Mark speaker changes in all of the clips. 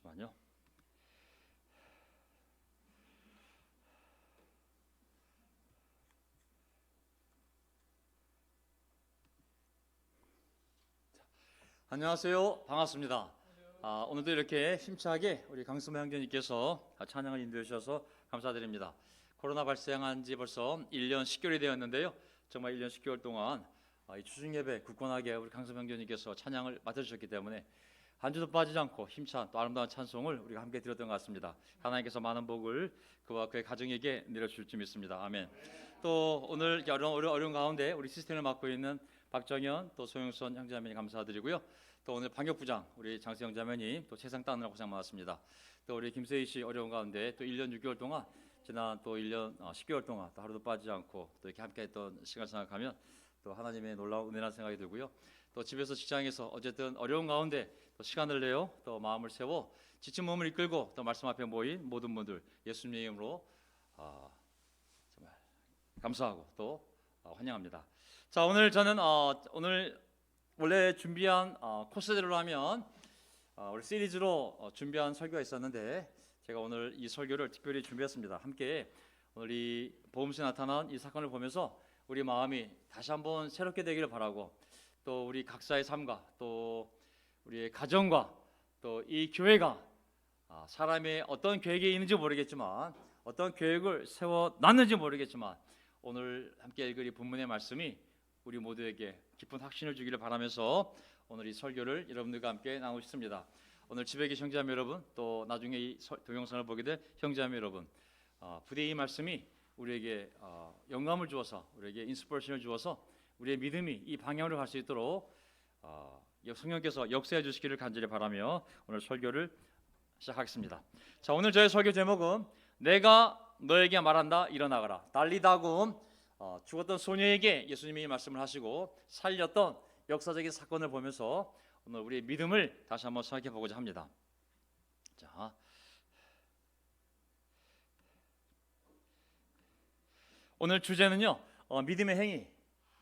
Speaker 1: 잠시만요. 안녕하세요. 반갑습니다. 오늘도 이렇게 힘차게 우리 강수마 형제님께서 찬양을 인도해 주셔서 감사드립니다. 코로나 발생한 지 벌써 1년 10개월이 되었는데요. 정말 1년 10개월 동안 이 주중 예배 굳건하게 우리 강수마 형제님께서 찬양을 맡아주셨기 때문에 한 주도 빠지지 않고 힘찬 또 아름다운 찬송을 우리가 함께 드렸던 것 같습니다. 하나님께서 많은 복을 그와 그의 가정에게 내려주실 줄 믿습니다. 아멘. 또 오늘 어려운 가운데 우리 시스템을 맡고 있는 박정현 또 소영선 형제자매님 감사드리고요. 또 오늘 방역부장 우리 장수영 자매님 또 세상 따느라 고생 많았습니다. 또 우리 김세희 씨 어려운 가운데 또 1년 6개월 동안 지난 또 1년 10개월 동안 또 하루도 빠지지 않고 또 이렇게 함께했던 시간 생각하면 또 하나님의 놀라운 은혜라는 생각이 들고요. 또 집에서 직장에서 어쨌든 어려운 가운데 또 시간을 내어 또 마음을 세워 지친 몸을 이끌고 또 말씀 앞에 모인 모든 분들 예수님의 이름으로 정말 감사하고 또 환영합니다. 자, 오늘 저는 오늘 원래 준비한 코스대로 하면 우리 시리즈로 준비한 설교가 있었는데 제가 오늘 이 설교를 특별히 준비했습니다. 함께 오늘 이 복음서에 나타난 이 사건을 보면서 우리 마음이 다시 한번 새롭게 되기를 바라고 또 우리 각자의 삶과 또 우리의 가정과 또 이 교회가 사람의 어떤 계획이 있는지 모르겠지만 어떤 계획을 세워놨는지 모르겠지만 오늘 함께 읽을 이 본문의 말씀이 우리 모두에게 깊은 확신을 주기를 바라면서 오늘 이 설교를 여러분들과 함께 나누고 싶습니다. 오늘 집에 계신 형제자매 여러분 또 나중에 이 동영상을 보게 될 형제자매 여러분 부디 이 말씀이 우리에게 영감을 주어서 우리에게 인스피레이션을 주어서 우리의 믿음이 이 방향으로 갈 수 있도록 성령께서 역사해 주시기를 간절히 바라며 오늘 설교를 시작하겠습니다. 자, 오늘 저의 설교 제목은 내가 너에게 말한다 일어나가라. 달리다굼 죽었던 소녀에게 예수님이 말씀을 하시고 살렸던 역사적인 사건을 보면서 오늘 우리의 믿음을 다시 한번 생각해 보고자 합니다. 자, 오늘 주제는요 믿음의 행위,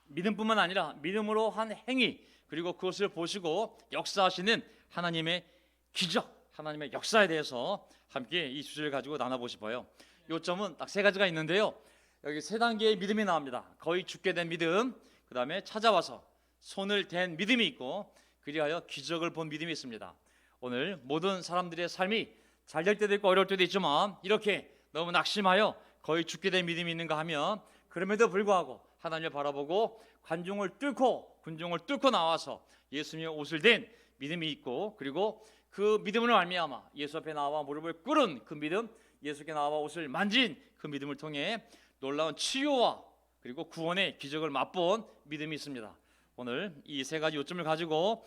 Speaker 1: 믿음뿐만 아니라 믿음으로 한 행위 그리고 그것을 보시고 역사하시는 하나님의 기적, 하나님의 역사에 대해서 함께 이 주제를 가지고 나눠보고 싶어요. 요점은 딱 세 가지가 있는데요. 여기 세 단계의 믿음이 나옵니다. 거의 죽게 된 믿음, 그 다음에 찾아와서 손을 댄 믿음이 있고 그리하여 기적을 본 믿음이 있습니다. 오늘 모든 사람들의 삶이 잘 될 때도 있고 어려울 때도 있지만 이렇게 너무 낙심하여 거의 죽게 된 믿음이 있는가 하면 그럼에도 불구하고 하나님을 바라보고 군중을 뚫고 나와서 예수님의 옷을 댄 믿음이 있고 그리고 그 믿음으로 말미암아 예수 앞에 나와 무릎을 꿇은 그 믿음, 예수께 나와 옷을 만진 그 믿음을 통해 놀라운 치유와 그리고 구원의 기적을 맛본 믿음이 있습니다. 오늘 이 세 가지 요점을 가지고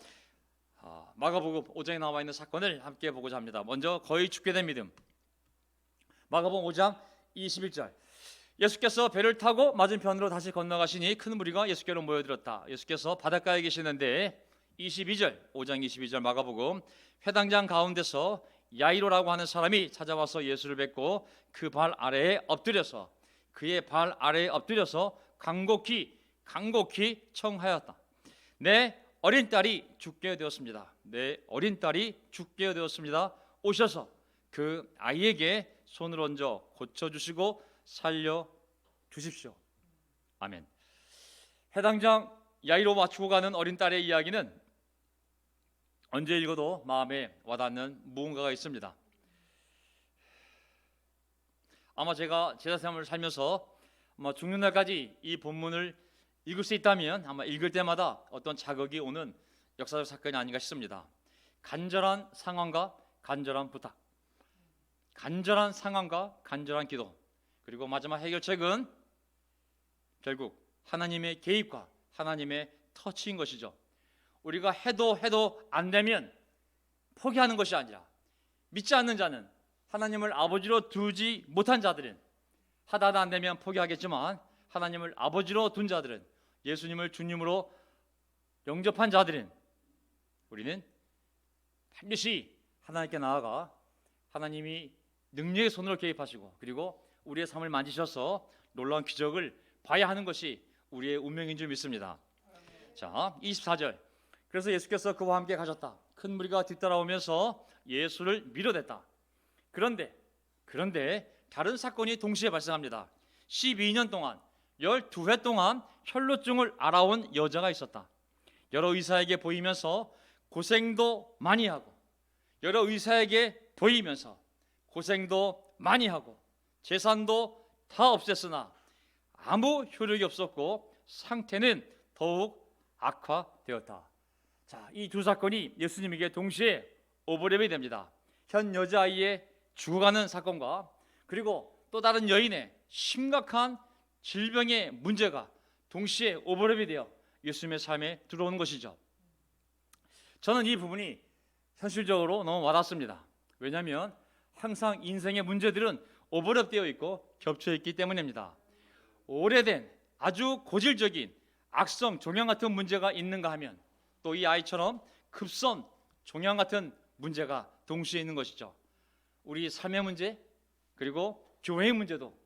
Speaker 1: 마가복음 5장에 나와 있는 사건을 함께 보고자 합니다. 먼저 거의 죽게 된 믿음. 마가복음 5장 21절. 예수께서 배를 타고 맞은편으로 다시 건너가시니 큰 무리가 예수께로 모여들었다. 예수께서 바닷가에 계시는데 22절 5장 22절 마가복음 회당장 가운데서 야이로라고 하는 사람이 찾아와서 예수를 뵙고 그 발 아래에 엎드려서 그의 발 아래에 엎드려서 간곡히 청하였다. 내 어린 딸이 죽게 되었습니다. 내 어린 딸이 죽게 되었습니다. 오셔서 그 아이에게 손을 얹어 고쳐주시고 살려주십시오. 아멘. 해당장 야이로 맞추고 가는 어린 딸의 이야기는 언제 읽어도 마음에 와닿는 무언가가 있습니다. 아마 제가 제자 생활을 살면서 아마 죽는 날까지 이 본문을 읽을 수 있다면 아마 읽을 때마다 어떤 자극이 오는 역사적 사건이 아닌가 싶습니다. 간절한 상황과 간절한 부탁, 간절한 상황과 간절한 기도, 그리고 마지막 해결책은 결국 하나님의 개입과 하나님의 터치인 것이죠. 우리가 해도 안 되면 포기하는 것이 아니라 믿지 않는 자는 하나님을 아버지로 두지 못한 자들은 하다 안 되면 포기하겠지만 하나님을 아버지로 둔 자들은 예수님을 주님으로 영접한 자들은 우리는 반드시 하나님께 나아가 하나님이 능력의 손으로 개입하시고 그리고 우리의 삶을 만지셔서 놀라운 기적을 봐야 하는 것이 우리의 운명인 줄 믿습니다. 자, 24절. 그래서 예수께서 그와 함께 가셨다. 큰 무리가 뒤따라오면서 예수를 밀어냈다. 그런데 다른 사건이 동시에 발생합니다. 12년 동안 12회 동안 혈루증을 앓아온 여자가 있었다. 여러 의사에게 보이면서 고생도 많이 하고, 여러 의사에게 보이면서 고생도 많이 하고, 재산도 다 없앴으나 아무 효력이 없었고 상태는 더욱 악화되었다. 자, 이 두 사건이 예수님에게 동시에 오버랩이 됩니다. 현 여자아이의 죽어가는 사건과 그리고 또 다른 여인의 심각한 질병의 문제가 동시에 오버랩이 되어 예수님의 삶에 들어오는 것이죠. 저는 이 부분이 현실적으로 너무 와닿습니다. 왜냐하면 항상 인생의 문제들은 오버랩되어 있고 겹쳐 있기 때문입니다. 오래된 아주 고질적인 악성 종양 같은 문제가 있는가 하면 또 이 아이처럼 급성 종양 같은 문제가 동시에 있는 것이죠. 우리 삶의 문제 그리고 교회의 문제도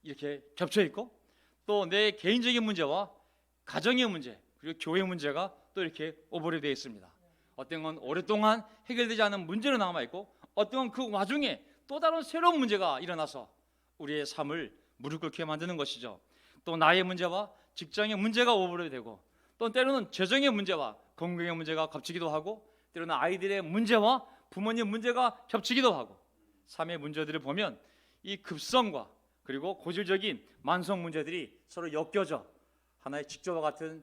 Speaker 1: 이렇게 겹쳐 있고, 또 내 개인적인 문제와 가정의 문제 그리고 교회의 문제가 또 이렇게 오버랩 되어 있습니다. 어떤 건 오랫동안 해결되지 않은 문제로 남아 있고, 어떤 건 그 와중에 또 다른 새로운 문제가 일어나서 우리의 삶을 무릎 꿇게 만드는 것이죠. 또 나의 문제와 직장의 문제가 오버랩이 되고, 또 때로는 재정의 문제와 건강의 문제가 겹치기도 하고, 때로는 아이들의 문제와 부모님 문제가 겹치기도 하고, 삶의 문제들을 보면 이 급성과 그리고 고질적인 만성 문제들이 서로 엮여져 하나의 직조와 같은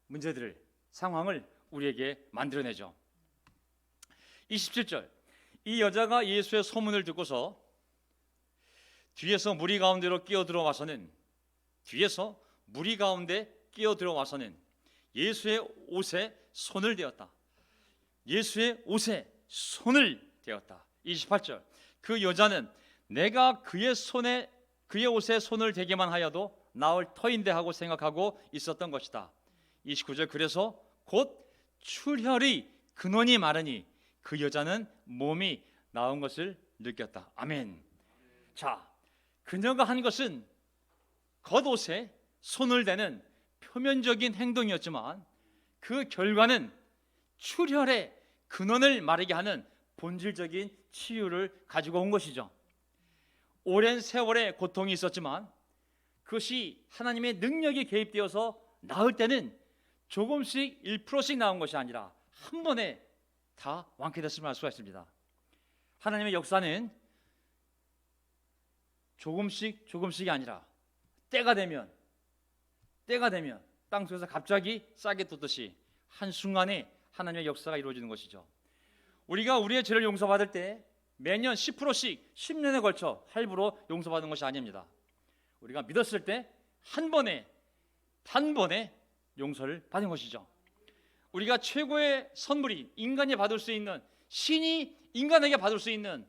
Speaker 1: 문제들을, 상황을 우리에게 만들어내죠. 27절, 이 여자가 예수의 소문을 듣고서 뒤에서 무리 가운데로 끼어들어와서는 예수의 옷에 손을 대었다. 예수의 옷에 손을 대었다. 28절, 그 여자는 내가 그의 옷에 손을 대기만 하여도 나을 터인데 하고 생각하고 있었던 것이다. 29절, 그래서 곧 출혈의 근원이 마르니 그 여자는 몸이 나은 것을 느꼈다. 아멘. 자, 그녀가 한 것은 겉옷에 손을 대는 표면적인 행동이었지만 그 결과는 출혈의 근원을 마르게 하는 본질적인 치유를 가지고 온 것이죠. 오랜 세월의 고통이 있었지만 그것이 하나님의 능력이 개입되어서 나을 때는 조금씩 1%씩 나온 것이 아니라 한 번에 다 완쾌됐음을 알 수가 있습니다. 하나님의 역사는 조금씩이 아니라 때가 되면 땅속에서 갑자기 싹이 돋듯이 한순간에 하나님의 역사가 이루어지는 것이죠. 우리가 우리의 죄를 용서받을 때 매년 10%씩 10년에 걸쳐 할부로 용서받는 것이 아닙니다. 우리가 믿었을 때 단번에 용서를 받은 것이죠. 우리가 최고의 선물이 인간이 받을 수 있는, 신이 인간에게 받을 수 있는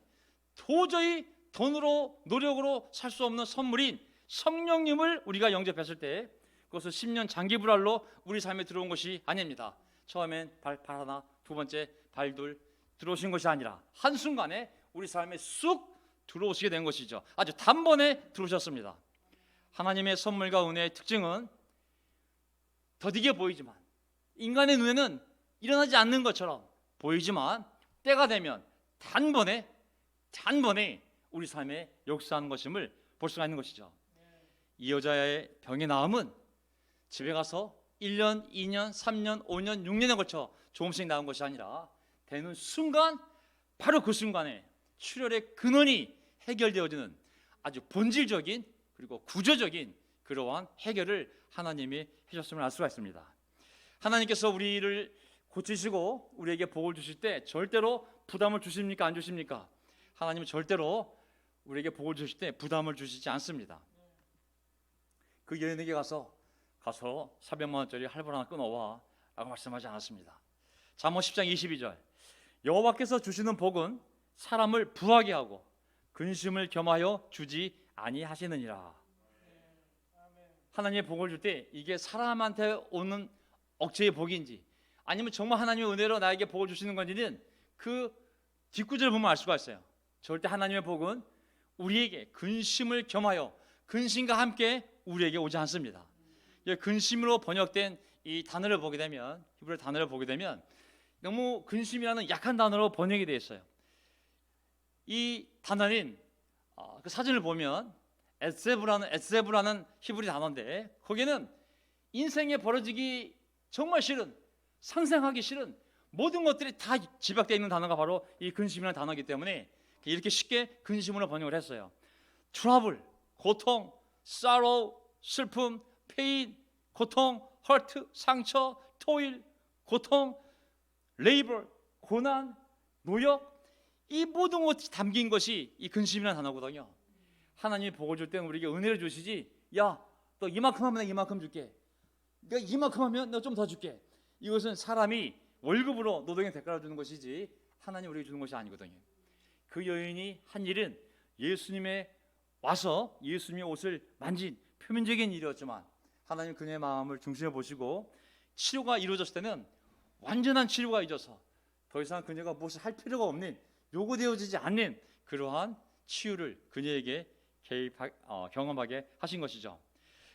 Speaker 1: 도저히 돈으로 노력으로 살 수 없는 선물인 성령님을 우리가 영접했을 때 그것은 10년 장기 불알로 우리 삶에 들어온 것이 아닙니다. 처음엔 발 하나, 두 번째 발 둘 들어오신 것이 아니라 한순간에 우리 삶에 쑥 들어오시게 된 것이죠. 아주 단번에 들어오셨습니다. 하나님의 선물과 은혜의 특징은 더디게 보이지만, 인간의 눈에는 일어나지 않는 것처럼 보이지만 때가 되면 단번에 우리 삶에 역사하는 것임을 볼 수가 있는 것이죠. 이 여자의 병이 나음은 집에 가서 1년, 2년, 3년, 5년, 6년에 걸쳐 조금씩 나온 것이 아니라 되는 순간, 바로 그 순간에 출혈의 근원이 해결되어지는 아주 본질적인 그리고 구조적인 그러한 해결을 하나님이 해줬음을 알 수가 있습니다. 하나님께서 우리를 고치시고 우리에게 복을 주실 때 절대로 부담을 주십니까? 안 주십니까? 하나님은 절대로 우리에게 복을 주실 때 부담을 주시지 않습니다. 그 여인에게 가서 400만 원짜리 할부 하나 끊어와 라고 말씀하지 않았습니다. 잠언 10장 22절, 여호와께서 주시는 복은 사람을 부하게 하고 근심을 겸하여 주지 아니하시느니라. 하나님의 복을 줄 때 이게 사람한테 오는 억제의 복인지 아니면 정말 하나님의 은혜로 나에게 복을 주시는 건지는 그 뒷구절을 보면 알 수가 있어요. 절대 하나님의 복은 우리에게 근심을 겸하여, 근심과 함께 우리에게 오지 않습니다. 근심으로 번역된 이 단어를 보게 되면, 히브리 단어를 보게 되면 너무 근심이라는 약한 단어로 번역이 되어 있어요. 이 단어는 그 사진을 보면 에세브라는 히브리 단어인데, 거기는 인생에 벌어지기 정말 싫은, 상상하기 싫은 모든 것들이 다 집약되어 있는 단어가 바로 이 근심이라는 단어이기 때문에 이렇게 쉽게 근심으로 번역을 했어요. 트러블, 고통, sorrow, 슬픔, pain, 고통, hurt, 상처, toil, 고통, labor, 고난, 노역, 이 모든 것이 담긴 것이 이 근심이라는 단어거든요. 하나님이 복을 줄 때는 우리에게 은혜를 주시지, 야, 너 이만큼 하면 내가 이만큼 줄게, 내가 이만큼 하면 내가 좀 더 줄게, 이것은 사람이 월급으로 노동의 대가를 주는 것이지 하나님 우리에게 주는 것이 아니거든요. 그 여인이 한 일은 예수님의 와서 예수님의 옷을 만진 표면적인 일이었지만, 하나님 그녀의 마음을 중심에 보시고 치료가 이루어졌을 때는 완전한 치료가 이루어져서 더 이상 그녀가 무엇을 할 필요가 없는, 요구되어지지 않는 그러한 치유를 그녀에게 경험하게 하신 것이죠.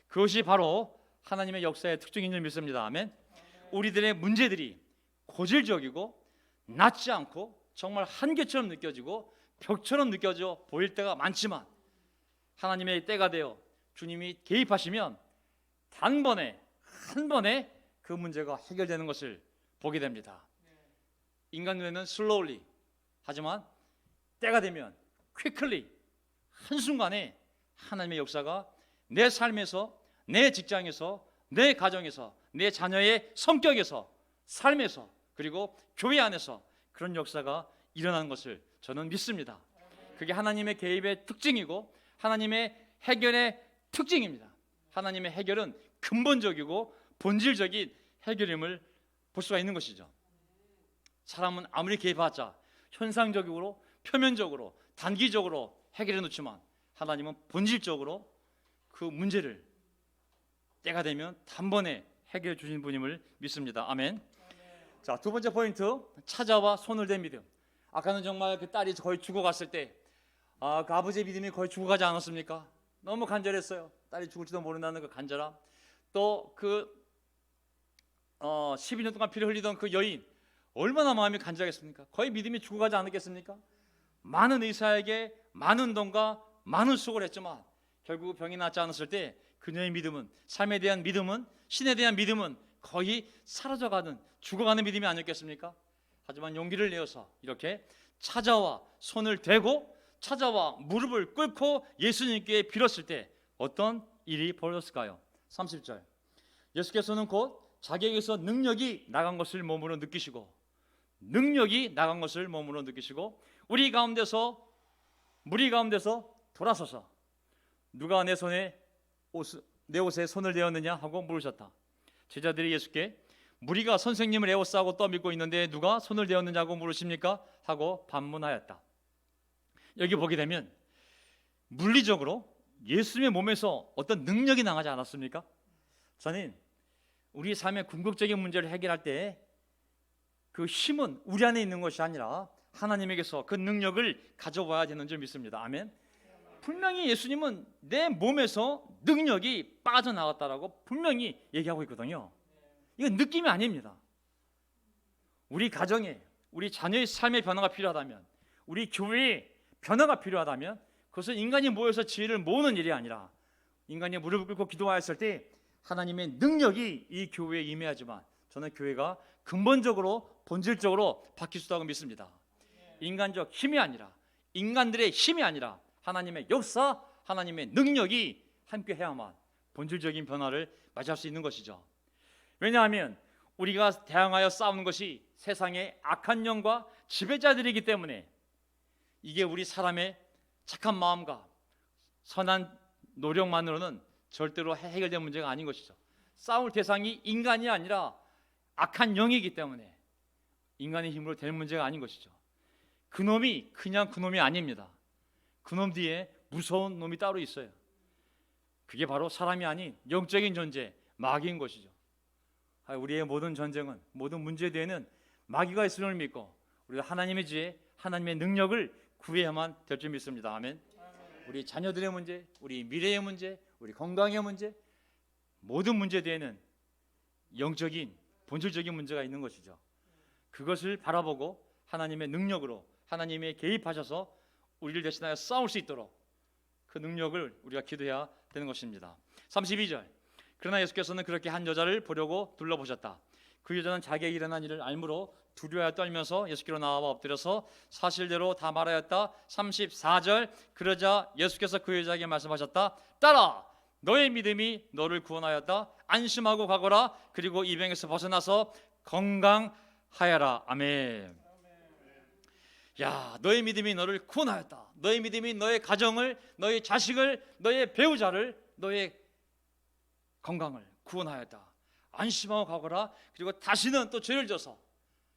Speaker 1: 그것이 바로 하나님의 역사의 특징인 줄 믿습니다. 아멘. 우리들의 문제들이 고질적이고 낫지 않고 정말 한계처럼 느껴지고 벽처럼 느껴져 보일 때가 많지만, 하나님의 때가 되어 주님이 개입하시면 단번에 한 번에 그 문제가 해결되는 것을 보게 됩니다. 인간 눈에는 slowly, 하지만 때가 되면 quickly, 한순간에 하나님의 역사가 내 삶에서, 내 직장에서, 내 가정에서, 내 자녀의 성격에서, 삶에서, 그리고 교회 안에서 그런 역사가 일어나는 것을 저는 믿습니다. 그게 하나님의 개입의 특징이고 하나님의 해결의 특징입니다. 하나님의 해결은 근본적이고 본질적인 해결임을 볼 수가 있는 것이죠. 사람은 아무리 개입하자 현상적으로, 표면적으로, 단기적으로 해결해 놓지만, 하나님은 본질적으로 그 문제를 때가 되면 단번에 해결해 주신 분임을 믿습니다. 아멘. 자, 두 번째 포인트, 찾아와 손을 댄 믿음. 아까는 정말 그 딸이 거의 죽어갔을 때 그 아버지의 믿음이 거의 죽어가지 않았습니까? 너무 간절했어요. 딸이 죽을지도 모른다는 그 간절함. 또 그 12년 동안 피를 흘리던 그 여인, 얼마나 마음이 간절했습니까? 거의 믿음이 죽어가지 않았겠습니까? 많은 의사에게 많은 돈과 많은 수고를 했지만 결국 병이 낫지 않았을 때 그녀의 믿음은, 삶에 대한 믿음은, 신에 대한 믿음은 거의 사라져가는, 죽어가는 믿음이 아니었겠습니까? 하지만 용기를 내어서 이렇게 찾아와 손을 대고 찾아와 무릎을 꿇고 예수님께 빌었을 때 어떤 일이 벌어졌을까요? 30절, 예수께서는 곧 자기에게서 능력이 나간 것을 몸으로 느끼시고, 능력이 나간 것을 몸으로 느끼시고 무리 가운데서 돌아서서 누가 내 옷에 손을 대었느냐 하고 물으셨다. 제자들이 예수께 무리가 선생님을 에워싸고 떠밀고 있는데 누가 손을 대었느냐고 물으십니까? 하고 반문하였다. 여기 보게 되면 물리적으로 예수님의 몸에서 어떤 능력이 나가지 않았습니까? 저는 우리 삶의 궁극적인 문제를 해결할 때 그 힘은 우리 안에 있는 것이 아니라 하나님에게서 그 능력을 가져와야 되는 줄 믿습니다. 아멘. 분명히 예수님은 내 몸에서 능력이 빠져나왔다라고 분명히 얘기하고 있거든요. 이건 느낌이 아닙니다. 우리 가정에, 우리 자녀의 삶의 변화가 필요하다면, 우리 교회의 변화가 필요하다면 그것은 인간이 모여서 지혜를 모으는 일이 아니라 인간이 무릎을 꿇고 기도하였을 때 하나님의 능력이 이 교회에 임해야지만 저는 교회가 근본적으로, 본질적으로 바뀔 수 있다고 믿습니다. 인간적 힘이 아니라, 인간들의 힘이 아니라 하나님의 역사, 하나님의 능력이 함께 해야만 본질적인 변화를 맞이할 수 있는 것이죠. 왜냐하면 우리가 대항하여 싸우는 것이 세상의 악한 영과 지배자들이기 때문에 이게 우리 사람의 착한 마음과 선한 노력만으로는 절대로 해결될 문제가 아닌 것이죠. 싸울 대상이 인간이 아니라 악한 영이기 때문에 인간의 힘으로 될 문제가 아닌 것이죠. 그놈이 그냥 그놈이 아닙니다. 그놈 뒤에 무서운 놈이 따로 있어요. 그게 바로 사람이 아닌 영적인 존재, 마귀인 것이죠. 우리의 모든 전쟁은, 모든 문제 뒤에는 마귀가 있음을 믿고 우리가 하나님의 지혜, 하나님의 능력을 구해야만 될 줄 믿습니다. 아멘. 우리 자녀들의 문제, 우리 미래의 문제, 우리 건강의 문제, 모든 문제 뒤에는 영적인, 본질적인 문제가 있는 것이죠. 그것을 바라보고 하나님의 능력으로 하나님의 개입하셔서 우리를 대신하여 싸울 수 있도록 그 능력을 우리가 기도해야 되는 것입니다. 32절. 그러나 예수께서는 그렇게 한 여자를 보려고 둘러보셨다. 그 여자는 자기에게 일어난 일을 알므로 두려워 떨면서 예수께로 나와 엎드려서 사실대로 다 말하였다. 34절. 그러자 예수께서 그 여자에게 말씀하셨다. 딸아, 너의 믿음이 너를 구원하였다. 안심하고 가거라. 그리고 이 병에서 벗어나서 건강하여라. 아멘. 야, 너의 믿음이 너를 구원하였다. 너의 믿음이 너의 가정을, 너의 자식을, 너의 배우자를, 너의 건강을 구원하였다. 안심하고 가거라. 그리고 다시는 또 죄를 져서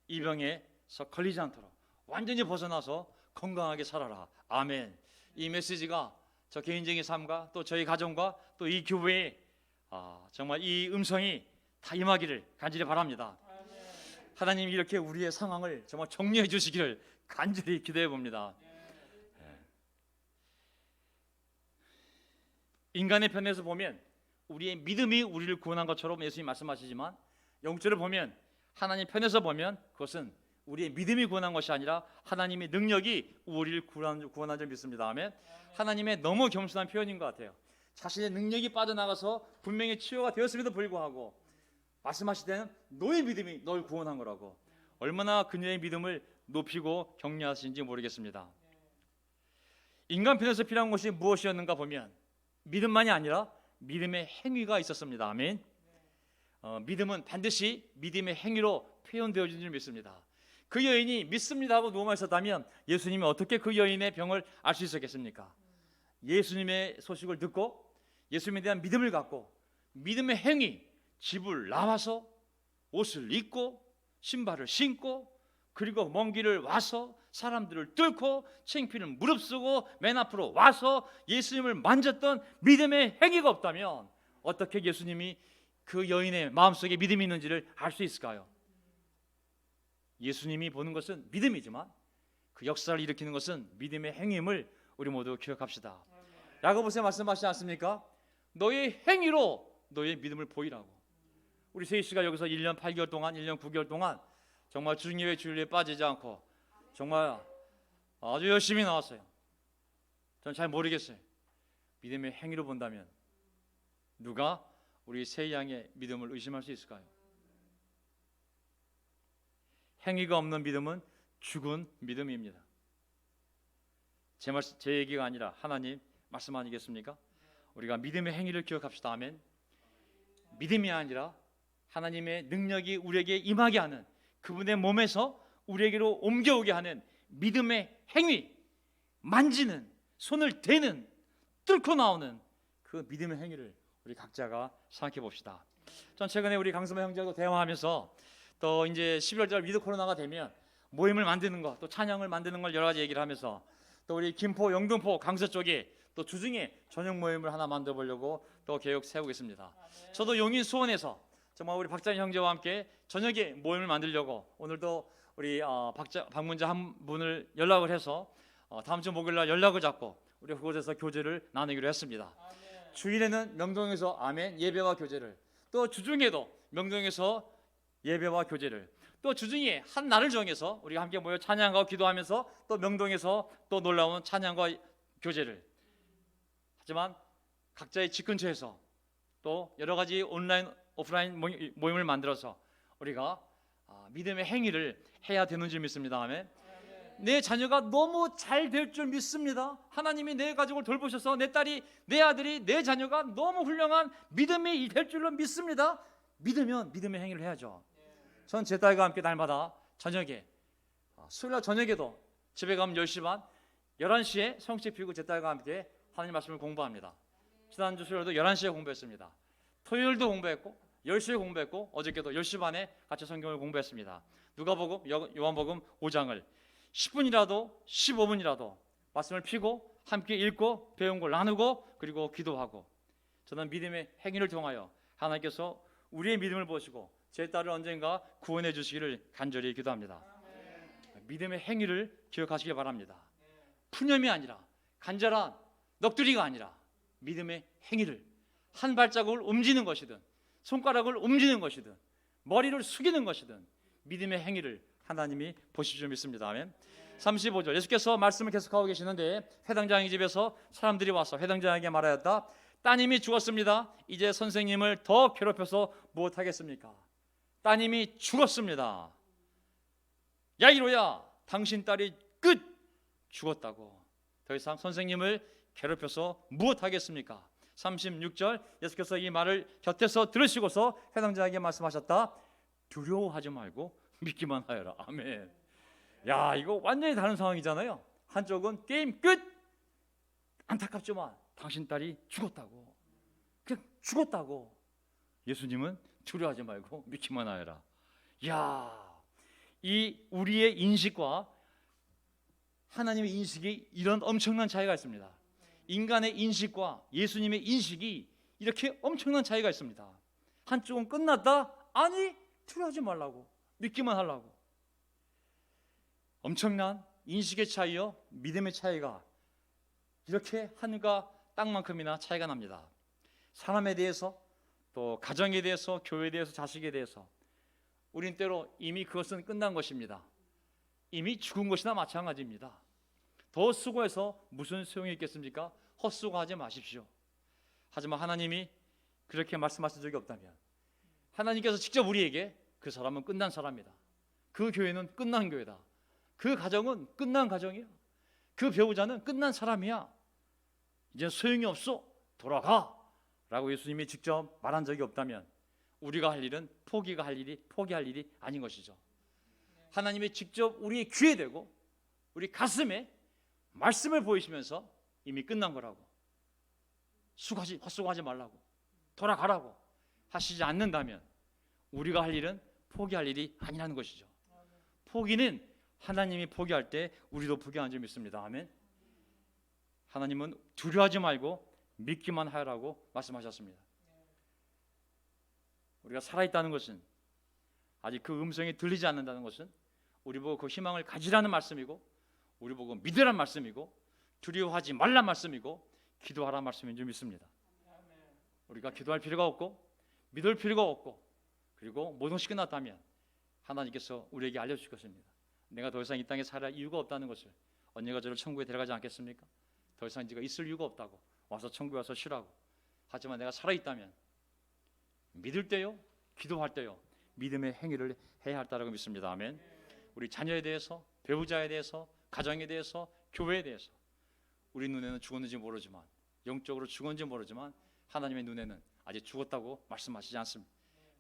Speaker 1: 이 병에서 걸리지 않도록 완전히 벗어나서 건강하게 살아라. 아멘. 이 메시지가 저 개인적인 삶과 또 저희 가정과 또 이 교회에 정말 이 음성이 다 임하기를 간절히 바랍니다. 하나님이 이렇게 우리의 상황을 정말 정리해 주시기를 간절히 기도해 봅니다. 인간의 편에서 보면 우리의 믿음이 우리를 구원한 것처럼 예수님이 말씀하시지만 영적으로 보면 하나님 편에서 보면 그것은 우리의 믿음이 구원한 것이 아니라 하나님의 능력이 우리를 구원한 줄 믿습니다. 아멘. 하나님의 너무 겸손한 표현인 것 같아요. 자신의 능력이 빠져나가서 분명히 치유가 되었음에도 불구하고 말씀하시되 너의 믿음이 널 구원한 거라고. 얼마나 그녀의 믿음을 높이고 격려하시는지 모르겠습니다. 인간 편에서 필요한 것이 무엇이었는가 보면 믿음만이 아니라 믿음의 행위가 있었습니다. 아멘. 믿음은 반드시 믿음의 행위로 표현되어지는 줄 믿습니다. 그 여인이 믿습니다 하고 누워만 있었다면 예수님이 어떻게 그 여인의 병을 알 수 있었겠습니까? 예수님의 소식을 듣고 예수님에 대한 믿음을 갖고 믿음의 행위, 집을 나와서 옷을 입고 신발을 신고 그리고 먼 길을 와서 사람들을 뚫고 창피를 무릅쓰고 맨 앞으로 와서 예수님을 만졌던 믿음의 행위가 없다면 어떻게 예수님이 그 여인의 마음속에 믿음이 있는지를 알 수 있을까요? 예수님이 보는 것은 믿음이지만 그 역사를 일으키는 것은 믿음의 행위임을 우리 모두 기억합시다. 야고보서에 말씀하시지 않습니까? 너의 행위로 너의 믿음을 보이라고. 우리 세희 씨가 여기서 1년 8개월 동안 1년 9개월 동안 정말 주님의 주일에 빠지지 않고 정말 아주 열심히 나왔어요. 저는 잘 모르겠어요. 믿음의 행위로 본다면 누가 우리 세희 양의 믿음을 의심할 수 있을까요? 행위가 없는 믿음은 죽은 믿음입니다. 제 얘기가 아니라 하나님 말씀 아니겠습니까? 우리가 믿음의 행위를 기억합시다. 아멘. 믿음이 아니라 하나님의 능력이 우리에게 임하게 하는 그분의 몸에서 우리에게로 옮겨오게 하는 믿음의 행위, 만지는, 손을 대는, 뚫고 나오는 그 믿음의 행위를 우리 각자가 생각해 봅시다. 전 최근에 우리 강수만 형제하고 대화하면서 또 이제 11월달 위드 코로나가 되면 모임을 만드는 것, 또 찬양을 만드는 걸 여러 가지 얘기를 하면서 또 우리 김포, 영등포, 강서 쪽에 또 주중에 저녁 모임을 하나 만들어 보려고 또 계획 세우고 있습니다. 저도 용인 수원에서 정말 우리 박찬희 형제와 함께 저녁에 모임을 만들려고 오늘도 우리 방문자 한 분을 연락을 해서 다음 주 목요일 날 연락을 잡고 우리 그곳에서 교제를 나누기로 했습니다. 주일에는 명동에서 아멘 예배와 교제를, 또 주중에도 명동에서 예배와 교제를, 또 주중에 한 날을 정해서 우리가 함께 모여 찬양하고 기도하면서 또 명동에서 또 놀라운 찬양과 교제를. 하지만 각자의 집 근처에서 또 여러 가지 온라인 오프라인 모임을 만들어서 우리가 믿음의 행위를 해야 되는 줄 믿습니다. 아멘. 내 자녀가 너무 잘 될 줄 믿습니다. 하나님이 내 가족을 돌보셔서 내 딸이, 내 아들이, 내 자녀가 너무 훌륭한 믿음이 될 줄로 믿습니다. 믿으면 믿음의 행위를 해야죠. 전 제 딸과 함께 날마다 저녁에 수요일날 저녁에도 집에 가면 10시 반 11시에 성식 피우고 제 딸과 함께 하나님 말씀을 공부합니다. 지난주 수요일도 11시에 공부했습니다. 토요일도 공부했고 10시에 공부했고 어저께도 10시 반에 같이 성경을 공부했습니다. 누가복음, 요한복음 5장을 10분이라도 15분이라도 말씀을 피고 함께 읽고 배운 걸 나누고 그리고 기도하고, 저는 믿음의 행위를 통하여 하나님께서 우리의 믿음을 보시고 제 딸을 언젠가 구원해 주시기를 간절히 기도합니다. 믿음의 행위를 기억하시기 바랍니다. 푸념이 아니라 간절한 넋두리가 아니라 믿음의 행위를, 한 발자국을 움직이는 것이든 손가락을 움직이는 것이든 머리를 숙이는 것이든 믿음의 행위를 하나님이 보실 줄 믿습니다. 아멘. 35절 예수께서 말씀을 계속하고 계시는데 회당장의 집에서 사람들이 와서 회당장에게 말하였다. 따님이 죽었습니다. 이제 선생님을 더 괴롭혀서 무엇하겠습니까? 따님이 죽었습니다. 야이로야, 당신 딸이 끝 죽었다고. 더 이상 선생님을 괴롭혀서 무엇하겠습니까? 36절 예수께서 이 말을 곁에서 들으시고서 회당장에게 말씀하셨다. 두려워하지 말고 믿기만 하여라. 아멘. 야, 이거 완전히 다른 상황이잖아요. 한쪽은 게임 끝, 안타깝지만 당신 딸이 죽었다고, 그냥 죽었다고. 예수님은 두려워하지 말고 믿기만 하여라. 야, 이 우리의 인식과 하나님의 인식이 이런 엄청난 차이가 있습니다. 인간의 인식과 예수님의 인식이 이렇게 엄청난 차이가 있습니다. 한쪽은 끝났다, 아니 두려워하지 말라고, 믿기만 하려고. 엄청난 인식의 차이요, 믿음의 차이가 이렇게 하늘과 땅만큼이나 차이가 납니다. 사람에 대해서, 또 가정에 대해서, 교회에 대해서, 자식에 대해서 우린 때로 이미 그것은 끝난 것입니다. 이미 죽은 것이나 마찬가지입니다. 더 수고해서 무슨 소용이 있겠습니까? 헛수고하지 마십시오. 하지만 하나님이 그렇게 말씀하신 적이 없다면, 하나님께서 직접 우리에게 그 사람은 끝난 사람이다, 그 교회는 끝난 교회다, 그 가정은 끝난 가정이야, 그 배우자는 끝난 사람이야, 이제 소용이 없어, 돌아가 라고 예수님이 직접 말한 적이 없다면 우리가 할 일은 포기할 일이 아닌 것이죠. 하나님이 직접 우리의 귀에 대고 우리 가슴에 말씀을 보이시면서 이미 끝난 거라고, 헛수고하지 말라고, 돌아가라고 하시지 않는다면 우리가 할 일은 포기할 일이 아니라는 것이죠. 포기는 하나님이 포기할 때 우리도 포기하는 줄 믿습니다. 아멘. 하나님은 두려워하지 말고 믿기만 하라고 말씀하셨습니다. 우리가 살아있다는 것은, 아직 그 음성이 들리지 않는다는 것은 우리 보고 그 희망을 가지라는 말씀이고, 우리 보고 믿으란 말씀이고, 두려워하지 말란 말씀이고, 기도하란 말씀인 줄 믿습니다. 우리가 기도할 필요가 없고 믿을 필요가 없고, 그리고 모든 것이 끝났다면 하나님께서 우리에게 알려주실 것입니다. 내가 더 이상 이 땅에 살아야 이유가 없다는 것을. 언니가 저를 천국에 데려가지 않겠습니까? 더 이상 네가 있을 이유가 없다고, 와서 천국에 와서 쉬라고. 하지만 내가 살아있다면 믿을 때요, 기도할 때요, 믿음의 행위를 해야 한다고 믿습니다. 아멘. 우리 자녀에 대해서, 배우자에 대해서, 가정에 대해서, 교회에 대해서 우리 눈에는 죽었는지 모르지만, 영적으로 죽었는지 모르지만 하나님의 눈에는 아직 죽었다고 말씀하시지 않습니다.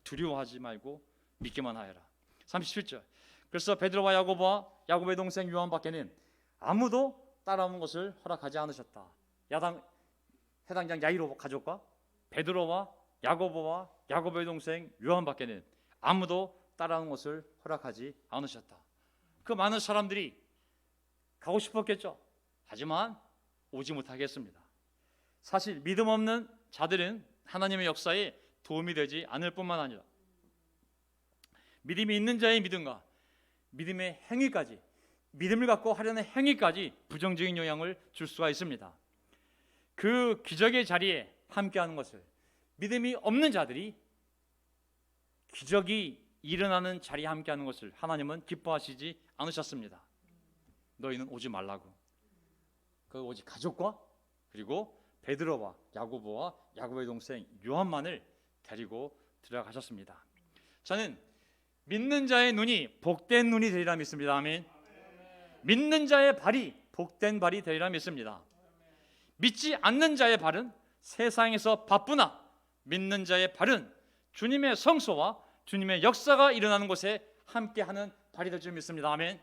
Speaker 1: 두려워하지 말고 믿기만 하여라. 37절 그래서 베드로와 야고보의 동생 요한밖에는 아무도 따라오는 것을 허락하지 않으셨다. 해당장 야이로 가족과 베드로와 야고보와 야고보의 동생 요한밖에는 아무도 따라오는 것을 허락하지 않으셨다. 그 많은 사람들이 가고 싶었겠죠. 하지만 오지 못하겠습니다. 사실 믿음 없는 자들은 하나님의 역사에 도움이 되지 않을 뿐만 아니라 믿음이 있는 자의 믿음과 믿음의 행위까지, 믿음을 갖고 하려는 행위까지 부정적인 영향을 줄 수가 있습니다. 그 기적의 자리에 함께하는 것을, 믿음이 없는 자들이 기적이 일어나는 자리에 함께하는 것을 하나님은 기뻐하시지 않으셨습니다. 너희는 오지 말라고. 그 오직 가족과 그리고 베드로와 야고보와 야고보의 동생 요한만을 데리고 들어가셨습니다. 저는 믿는 자의 눈이 복된 눈이 되리라 믿습니다. 아멘. 믿는 자의 발이 복된 발이 되리라 믿습니다. 믿지 않는 자의 발은 세상에서 바쁘나 믿는 자의 발은 주님의 성소와 주님의 역사가 일어나는 곳에 함께하는 발이 될 줄 믿습니다. 아멘.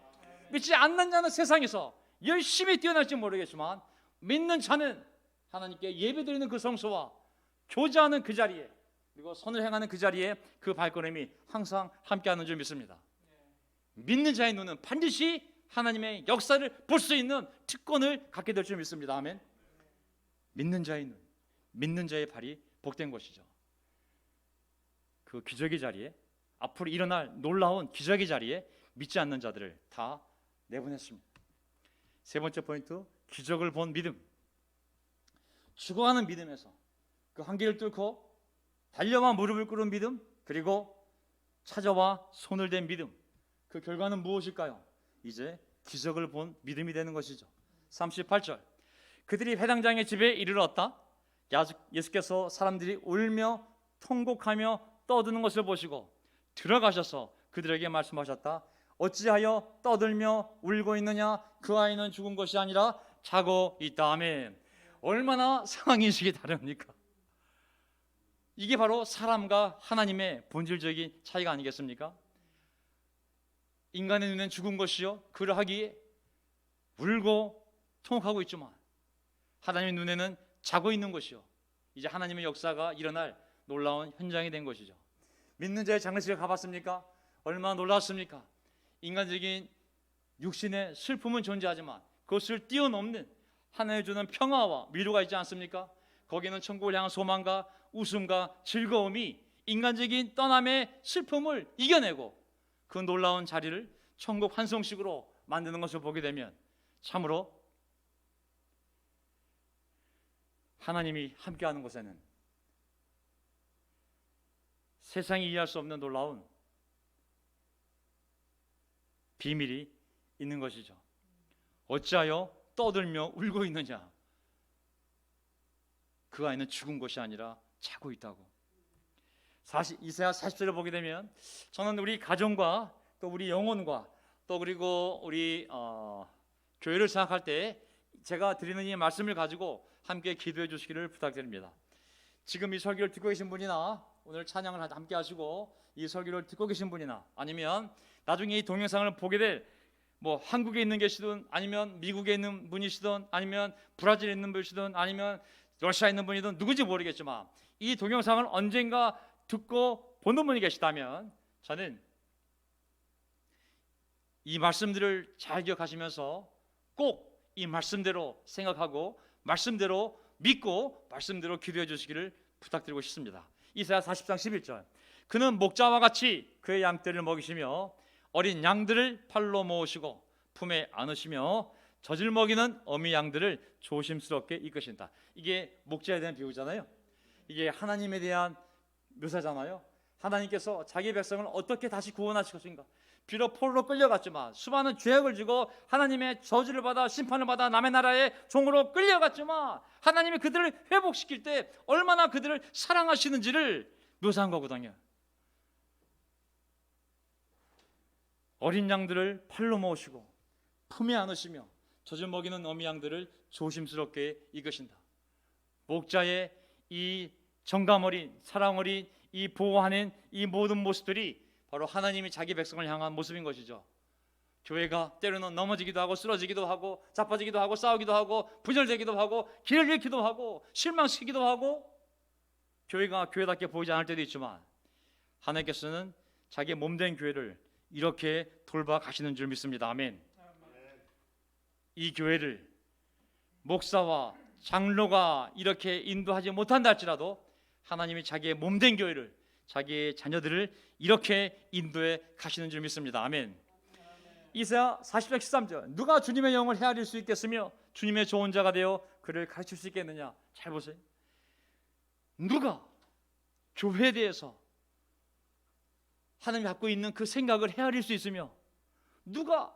Speaker 1: 믿지 않는 자는 세상에서 열심히 뛰어날지 모르겠지만, 믿는 자는 하나님께 예배드리는 그 성소와 교제하는 그 자리에, 그리고 선을 행하는 그 자리에 그 발걸음이 항상 함께하는 줄 믿습니다. 믿는 자의 눈은 반드시 하나님의 역사를 볼 수 있는 특권을 갖게 될 줄 믿습니다. 아멘. 믿는 자의 눈, 믿는 자의 발이 복된 것이죠. 그 기적의 자리에, 앞으로 일어날 놀라운 기적의 자리에 믿지 않는 자들을 다 내보냈습니다. 세 번째 포인트, 기적을 본 믿음. 죽어가는 믿음에서 그 한계를 뚫고 달려와 무릎을 꿇은 믿음, 그리고 찾아와 손을 댄 믿음, 그 결과는 무엇일까요? 이제 기적을 본 믿음이 되는 것이죠. 38절, 그들이 회당장의 집에 이르렀다. 예수께서 사람들이 울며 통곡하며 떠드는 것을 보시고 들어가셔서 그들에게 말씀하셨다. 어찌하여 떠들며 울고 있느냐? 그 아이는 죽은 것이 아니라 자고 있다. 아멘. 얼마나 상황인식이 다릅니까? 이게 바로 사람과 하나님의 본질적인 차이가 아니겠습니까? 인간의 눈엔 죽은 것이요 그러하기에 울고 통곡하고 있지만 하나님의 눈에는 자고 있는 것이요, 이제 하나님의 역사가 일어날 놀라운 현장이 된 것이죠. 믿는 자의 장례식을 가봤습니까? 얼마나 놀랐습니까? 인간적인 육신의 슬픔은 존재하지만 그것을 뛰어넘는 하나님 주는 평화와 위로가 있지 않습니까? 거기는 천국을 향한 소망과 웃음과 즐거움이 인간적인 떠남의 슬픔을 이겨내고 그 놀라운 자리를 천국 환송식으로 만드는 것을 보게 되면 참으로 하나님이 함께하는 곳에는 세상이 이해할 수 없는 놀라운 비밀이 있는 것이죠. 어찌하여 떠들며 울고 있느냐? 그 아이는 죽은 것이 아니라 자고 있다고. 이사야 40절을 보게 되면 저는 우리 가정과 또 우리 영혼과 또 그리고 우리 교회를 생각할 때 제가 드리는 이 말씀을 가지고 함께 기도해 주시기를 부탁드립니다. 지금 이 설교를 듣고 계신 분이나 오늘 찬양을 함께 하시고 이 설교를 듣고 계신 분이나 아니면 나중에 이 동영상을 보게 될 한국에 있는 계시든 아니면 미국에 있는 분이시든 아니면 브라질에 있는 분이시든 아니면 러시아에 있는 분이든 누군지 모르겠지만 이 동영상을 언젠가 듣고 보는 분이 계시다면 저는 이 말씀들을 잘 기억하시면서 꼭 이 말씀대로 생각하고 말씀대로 믿고 말씀대로 기도해 주시기를 부탁드리고 싶습니다. 이사야 40장 11절, 그는 목자와 같이 그의 양떼를 먹이시며 어린 양들을 팔로 모으시고 품에 안으시며 젖을 먹이는 어미 양들을 조심스럽게 이끄신다. 이게 목자에 대한 비유잖아요. 이게 하나님에 대한 묘사잖아요. 하나님께서 자기 백성을 어떻게 다시 구원하실 것인가. 비록 포로로 끌려갔지만 수많은 죄악을 지고 하나님의 저주를 받아 심판을 받아 남의 나라의 종으로 끌려갔지만 하나님이 그들을 회복시킬 때 얼마나 그들을 사랑하시는지를 묘사한 거거든요. 어린 양들을 팔로 모으시고 품에 안으시며 젖을 먹이는 어미 양들을 조심스럽게 이끄신다. 목자의 이 정감 어린 사랑 어린 이 보호하는 이 모든 모습들이 바로 하나님이 자기 백성을 향한 모습인 것이죠. 교회가 때로는 넘어지기도 하고 쓰러지기도 하고 자빠지기도 하고 싸우기도 하고 분열되기도 하고 길을 잃기도 하고 실망시키기도 하고 교회가 교회답게 보이지 않을 때도 있지만 하나님께서는 자기의 몸된 교회를 이렇게 돌봐 가시는 줄 믿습니다. 아멘. 이 교회를 목사와 장로가 이렇게 인도하지 못한다 할지라도 하나님이 자기의 몸된 교회를 자기의 자녀들을 이렇게 인도해 가시는 줄 믿습니다. 아멘. 이사야 40장 13절, 누가 주님의 영을 헤아릴 수 있겠으며 주님의 좋은 자가 되어 그를 가르칠 수 있겠느냐. 잘 보세요. 누가 교회에 대해서 하나님이 갖고 있는 그 생각을 헤아릴 수 있으며 누가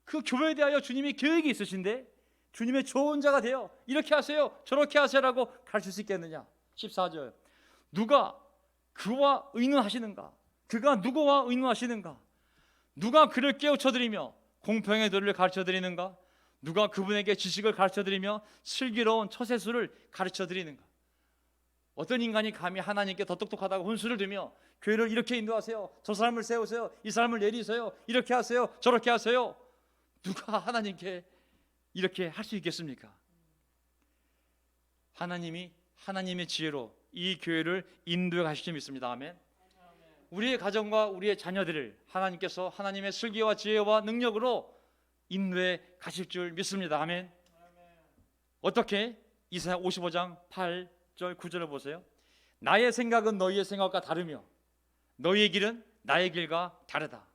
Speaker 1: 그 교회에 대하여 주님이 계획이 있으신데 주님의 좋은 자가 되어 이렇게 하세요 저렇게 하세요라고 가르칠 수 있겠느냐. 14절, 누가 그와 의논하시는가. 그가 누구와 의논하시는가. 누가 그를 깨우쳐드리며 공평의 도리를 가르쳐드리는가. 누가 그분에게 지식을 가르쳐드리며 슬기로운 처세술을 가르쳐드리는가. 어떤 인간이 감히 하나님께 더 똑똑하다고 혼수를 두며 교회를 이렇게 인도하세요 저 사람을 세우세요 이 사람을 내리세요 이렇게 하세요 저렇게 하세요. 누가 하나님께 이렇게 할 수 있겠습니까? 하나님이 하나님의 지혜로 이 교회를 인도해 가실 줄 믿습니다. 아멘. 우리의 가정과 우리의 자녀들을 하나님께서 하나님의 슬기와 지혜와 능력으로 인도해 가실 줄 믿습니다. 아멘. 어떻게? 이사야 55장 8절 9절을 보세요. 나의 생각은 너희의 생각과 다르며 너희의 길은 나의 길과 다르다.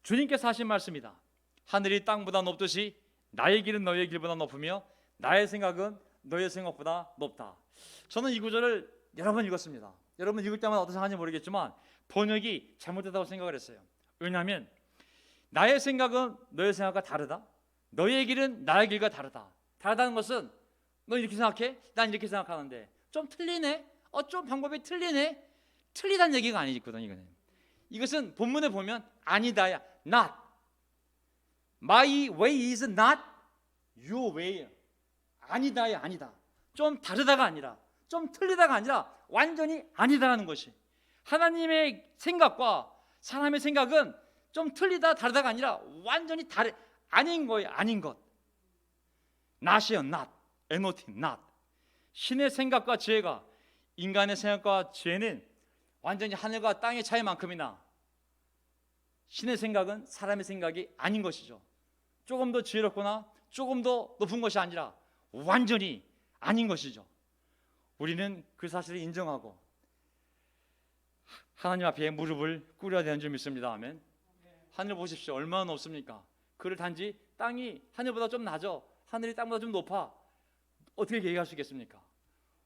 Speaker 1: 주님께서 하신 말씀이다. 하늘이 땅보다 높듯이 나의 길은 너희의 길보다 높으며 나의 생각은 너희의 생각보다 높다. 저는 이 구절을 여러 번 읽었습니다. 여러분 읽을 때마다 어떤 생각인지 모르겠지만 번역이 잘못됐다고 생각을 했어요. 왜냐하면 나의 생각은 너의 생각과 다르다. 너의 길은 나의 길과 다르다. 다르다는 것은 너 이렇게 생각해? 난 이렇게 생각하는데 좀 틀리네? 좀 방법이 틀리네? 틀리다는 얘기가 아니거든. 이것은 본문에 보면 아니다야. not. My way is not your way. 아니다야 아니다. 좀 다르다가 아니라, 좀 틀리다가 아니라 완전히 아니다라는 것이, 하나님의 생각과 사람의 생각은 좀 틀리다 다르다가 아니라 완전히 아닌 거예요. 아닌 것. not이요. not. not. not. 신의 생각과 지혜가, 인간의 생각과 지혜는 완전히 하늘과 땅의 차이만큼이나 신의 생각은 사람의 생각이 아닌 것이죠. 조금 더 지혜롭거나 조금 더 높은 것이 아니라 완전히 아닌 것이죠. 우리는 그 사실을 인정하고 하나님 앞에 무릎을 꿇어야 되는 줄 믿습니다. 아멘. 하늘 보십시오. 얼마나 높습니까? 그를 단지 땅이 하늘보다 좀 낮아, 하늘이 땅보다 좀 높아, 어떻게 얘기할 수 있겠습니까?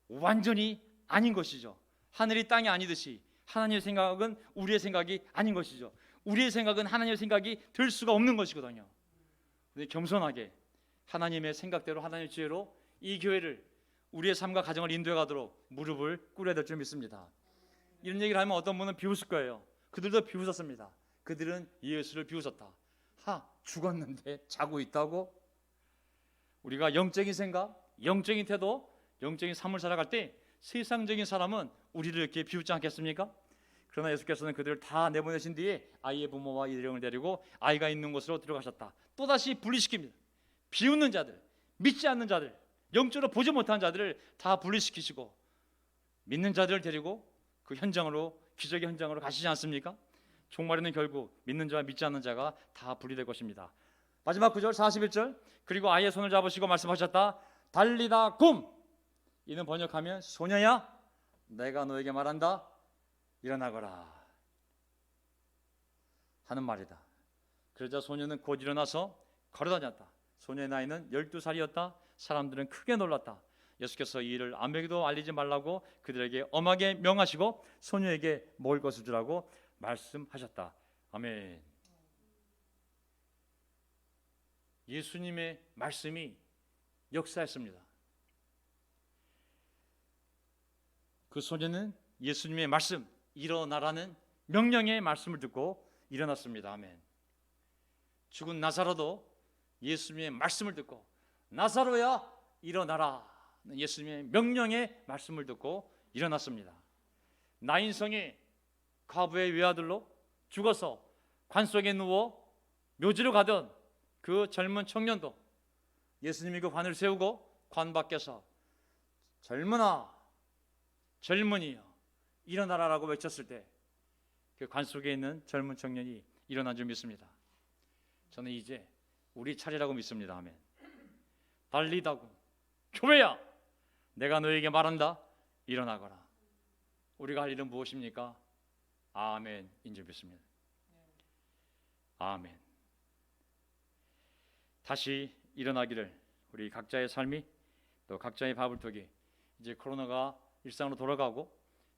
Speaker 1: 완전히 아닌 것이죠. 하늘이 땅이 아니듯이 하나님의 생각은 우리의 생각이 아닌 것이죠. 우리의 생각은 하나님의 생각이 될 수가 없는 것이거든요. 근데 겸손하게 하나님의 생각대로, 하나님의 지혜로 이 교회를, 우리의 삶과 가정을 인도해 가도록 무릎을 꿇어야 될 줄 믿습니다. 이런 얘기를 하면 어떤 분은 비웃을 거예요. 그들도 비웃었습니다. 그들은 예수를 비웃었다. 죽었는데 자고 있다고? 우리가 영적인 생각, 영적인 태도, 영적인 삶을 살아갈 때 세상적인 사람은 우리를 이렇게 비웃지 않겠습니까? 그러나 예수께서는 그들을 다 내보내신 뒤에 아이의 부모와 일령을 데리고 아이가 있는 곳으로 들어가셨다. 또다시 분리시킵니다. 비웃는 자들, 믿지 않는 자들, 영적으로 보지 못하는 자들을 다 분리시키시고 믿는 자들을 데리고 그 현장으로, 기적의 현장으로 가시지 않습니까? 종말에는 결국 믿는 자와 믿지 않는 자가 다 분리될 것입니다. 마지막 구절 41절, 그리고 아이의 손을 잡으시고 말씀하셨다. 달리다 굼. 이는 번역하면 소녀야, 내가 너에게 말한다, 일어나거라 하는 말이다. 그러자 소녀는 곧 일어나서 걸어다녔다. 소녀의 나이는 12살이었다. 사람들은 크게 놀랐다. 예수께서 이 일을 아무에게도 알리지 말라고 그들에게 엄하게 명하시고 소녀에게 먹을 것을 주라고 말씀하셨다. 아멘. 예수님의 말씀이 역사했습니다. 그 소녀는 예수님의 말씀, 일어나라는 명령의 말씀을 듣고 일어났습니다. 아멘. 죽은 나사로도 예수님의 말씀을 듣고 나사로야 일어나라, 예수님의 명령의 말씀을 듣고 일어났습니다. 나인성의 과부의 외아들로 죽어서 관 속에 누워 묘지로 가던 그 젊은 청년도 예수님이 그 관을 세우고 관 밖에서 젊은아, 젊은이여 일어나라라고 외쳤을 때 그 관 속에 있는 젊은 청년이 일어난 줄 믿습니다. 저는 이제 우리 차례라고 믿습니다. 아멘. 달리다고, 교회야, 내가 너에게 말한다, 일어나거라. 우리가 할 일은 무엇입니까? 아멘인 줄 믿습니다. 아멘. 다시 일어나기를, 우리 각자의 삶이, 또 각자의 바울톡이 이제 코로나가 일상으로 돌아가고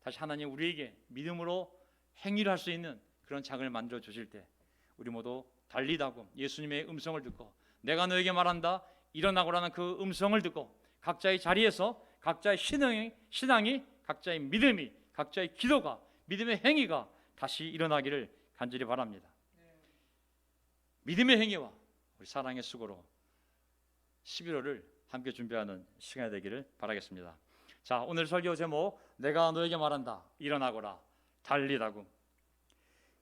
Speaker 1: 다시 하나님 우리에게 믿음으로 행위를 할 수 있는 그런 장을 만들어 주실 때 우리 모두 달리다고 예수님의 음성을 듣고 내가 너에게 말한다, 일어나고라는 그 음성을 듣고 각자의 자리에서 각자의 신앙이, 각자의 믿음이, 각자의 기도가, 믿음의 행위가 다시 일어나기를 간절히 바랍니다. 믿음의 행위와 우리 사랑의 수고로 11월을 함께 준비하는 시간이 되기를 바라겠습니다. 자, 오늘 설교 제목, 내가 너에게 말한다, 일어나거라, 달리다고.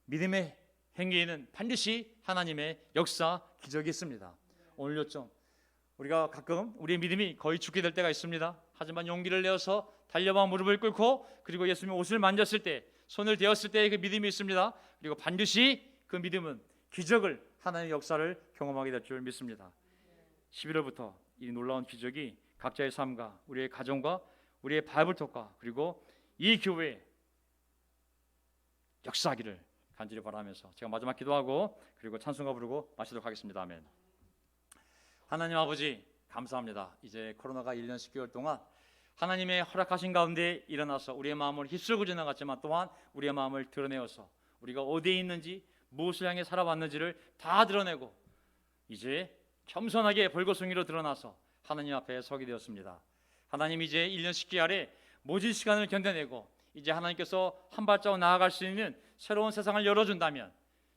Speaker 1: 믿음의 행위에는 반드시 하나님의 역사, 기적이 있습니다. 오늘 요점, 우리가 가끔 우리의 믿음이 거의 죽게 될 때가 있습니다. 하지만 용기를 내어서 달려와 무릎을 꿇고 그리고 예수님의 옷을 만졌을 때, 손을 대었을 때의 그 믿음이 있습니다. 그리고 반드시 그 믿음은 기적을, 하나님의 역사를 경험하게 될 줄 믿습니다. 11월부터 이 놀라운 기적이 각자의 삶과 우리의 가정과 우리의 바이블톡과 그리고 이 교회에 역사하기를 간절히 바라면서 제가 마지막 기도하고 그리고 찬송가 부르고 마치도록 하겠습니다. 아멘. 하나님 아버지 감사합니다. 이제 코로나가 1년 10개월 동안 하나님의 허락하신 가운데 일어나서 우리의 마음을 휩쓸고 지나갔지만 또한 우리의 마음을 드러내어서 우리가 어디에 있는지, 무엇을 향해 살아왔는지를 다 드러내고 이제 겸손하게 벌거숭이로 드러나서 하나님 앞에 서게 되었습니다. 하나님 이제 1년 10개월 아래 모진 시간을 견뎌내고 이제 하나님께서 한 발자국 나아갈 수 있는 새로운 세상을 열어준다면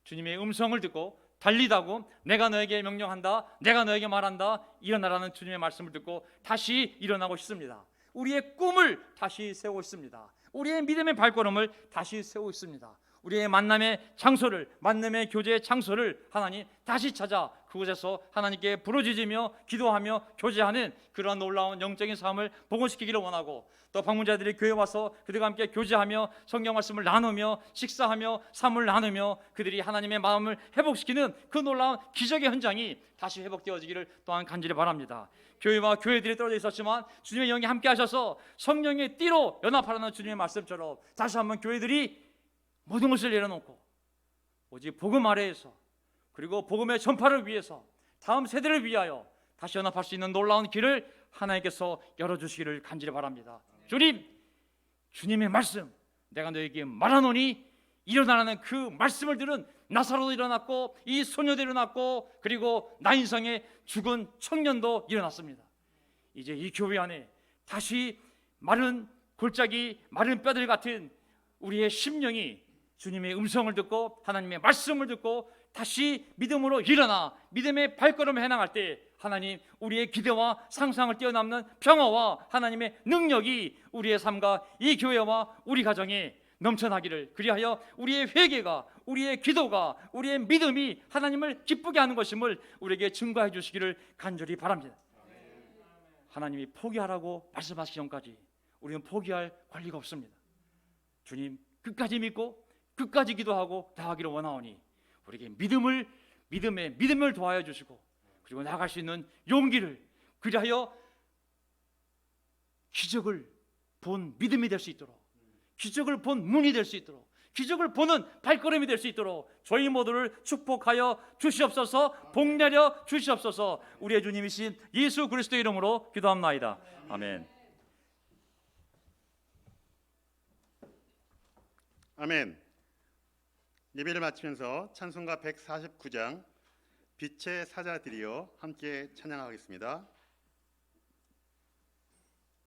Speaker 1: 주님의 음성을 듣고 달리다고 내가 너에게 명령한다, 내가 너에게 말한다, 일어나라는 주님의 말씀을 듣고 다시 일어나고 싶습니다. 우리의 꿈을 다시 세우고 있습니다. 우리의 믿음의 발걸음을 다시 세우고 있습니다. 우리의 만남의 장소를, 만남의 교제의 장소를 하나님 다시 찾아 그곳에서 하나님께 부르짖으며 기도하며 교제하는 그러한 놀라운 영적인 삶을 복원시키기를 원하고, 또 방문자들이 교회에 와서 그들과 함께 교제하며 성경 말씀을 나누며 식사하며 삶을 나누며 그들이 하나님의 마음을 회복시키는 그 놀라운 기적의 현장이 다시 회복되어지기를 또한 간절히 바랍니다. 교회와 교회들이 떨어져 있었지만 주님의 영이 함께 하셔서 성령의 띠로 연합하라는 주님의 말씀처럼 다시 한번 교회들이 모든 것을 내려놓고 오직 복음 아래에서, 그리고 복음의 전파를 위해서, 다음 세대를 위하여 다시 연합할 수 있는 놀라운 길을 하나님께서 열어주시기를 간절히 바랍니다. 주님, 주님의 말씀, 내가 너에게 말하노니 일어나라는 그 말씀을 들은 나사로도 일어났고 이 소녀도 일어났고 그리고 나인성의 죽은 청년도 일어났습니다. 이제 이 교회 안에 다시 마른 골짜기, 마른 뼈들 같은 우리의 심령이 주님의 음성을 듣고 하나님의 말씀을 듣고 다시 믿음으로 일어나 믿음의 발걸음을 해나갈 때 하나님, 우리의 기대와 상상을 뛰어넘는 평화와 하나님의 능력이 우리의 삶과 이 교회와 우리 가정에 넘쳐나기를, 그리하여 우리의 회개가, 우리의 기도가, 우리의 믿음이 하나님을 기쁘게 하는 것임을 우리에게 증거해 주시기를 간절히 바랍니다. 하나님이 포기하라고 말씀하시기 전까지 우리는 포기할 권리가 없습니다. 주님, 끝까지 믿고 끝까지 기도하고 나아가기를 원하오니 우리에게 믿음을 도하여 주시고, 그리고 나아갈 수 있는 용기를, 그리하여 기적을 본 믿음이 될 수 있도록, 기적을 본 문이 될 수 있도록, 기적을 보는 발걸음이 될 수 있도록 저희 모두를 축복하여 주시옵소서, 복내려 주시옵소서. 우리의 주님이신 예수 그리스도의 이름으로 기도합나이다. 아멘.
Speaker 2: 아멘. 예배를 마치면서 찬송가 149장 빛의 사자들이여 함께 찬양하겠습니다.